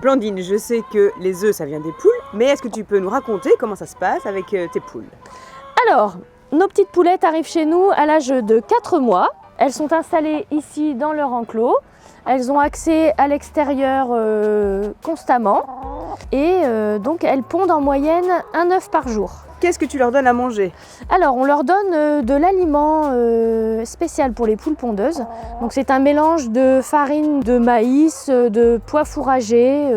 Blandine, je sais que les œufs, ça vient des poules, mais est-ce que tu peux nous raconter comment ça se passe avec tes poules? Alors, nos petites poulettes arrivent chez nous à l'âge de 4 mois. Elles sont installées ici dans leur enclos. Elles ont accès à l'extérieur constamment et donc elles pondent en moyenne un œuf par jour. Qu'est-ce que tu leur donnes à manger? Alors, on leur donne de l'aliment spécial pour les poules pondeuses. Donc c'est un mélange de farine de maïs, de pois fourragés,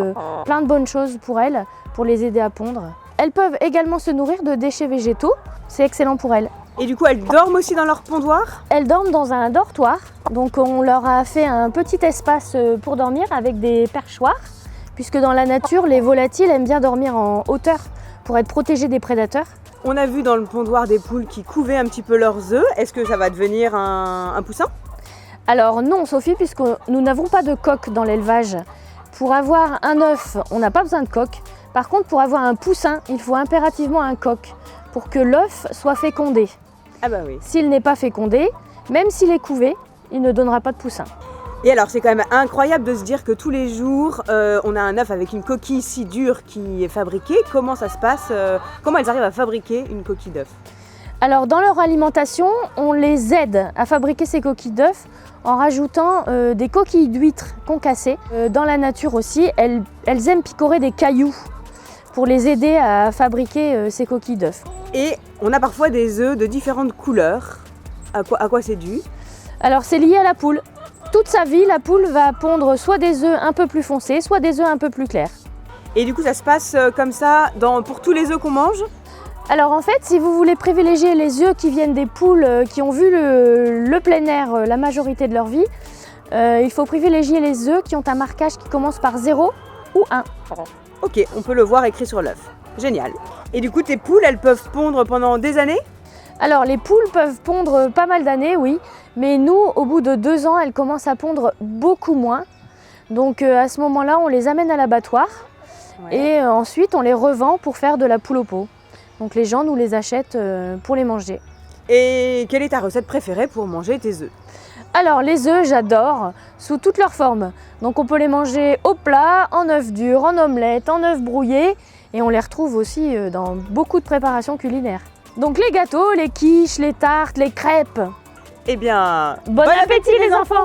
plein de bonnes choses pour elles, pour les aider à pondre. Elles peuvent également se nourrir de déchets végétaux, c'est excellent pour elles. Et du coup, elles dorment aussi dans leur pondoir? Elles dorment dans un dortoir, donc on leur a fait un petit espace pour dormir avec des perchoirs, puisque dans la nature, les volatiles aiment bien dormir en hauteur pour être protégés des prédateurs. On a vu dans le pondoir des poules qui couvaient un petit peu leurs œufs. Est-ce que ça va devenir un poussin? Alors non, Sophie, puisque nous n'avons pas de coque dans l'élevage. Pour avoir un œuf, on n'a pas besoin de coque. Par contre, pour avoir un poussin, il faut impérativement un coq pour que l'œuf soit fécondé. Ah bah oui. S'il n'est pas fécondé, même s'il est couvé, il ne donnera pas de poussin. Et alors, c'est quand même incroyable de se dire que tous les jours, on a un œuf avec une coquille si dure qui est fabriquée. Comment ça se passe? Comment elles arrivent à fabriquer une coquille d'œuf? Alors, dans leur alimentation, on les aide à fabriquer ces coquilles d'œufs en rajoutant des coquilles d'huîtres concassées. Dans la nature aussi, elles aiment picorer des cailloux pour les aider à fabriquer ces coquilles d'œufs. Et on a parfois des œufs de différentes couleurs. À quoi c'est dû? Alors, c'est lié à la poule. Toute sa vie, la poule va pondre soit des œufs un peu plus foncés, soit des œufs un peu plus clairs. Et du coup, ça se passe comme ça pour tous les œufs qu'on mange? Alors en fait, si vous voulez privilégier les œufs qui viennent des poules qui ont vu le plein air la majorité de leur vie, il faut privilégier les œufs qui ont un marquage qui commence par 0 ou 1. Ok, on peut le voir écrit sur l'œuf. Génial. Et du coup, tes poules, elles peuvent pondre pendant des années? Alors les poules peuvent pondre pas mal d'années, oui, mais nous, au bout de 2 ans, elles commencent à pondre beaucoup moins. Donc à ce moment-là, on les amène à l'abattoir et ensuite on les revend pour faire de la poule au pot. Donc les gens nous les achètent pour les manger. Et quelle est ta recette préférée pour manger tes œufs? Alors les œufs, j'adore, sous toutes leurs formes. Donc on peut les manger au plat, en œuf dur, en omelette, en œuf brouillé. Et on les retrouve aussi dans beaucoup de préparations culinaires. Donc les gâteaux, les quiches, les tartes, les crêpes. Eh bien, Bon appétit les enfants!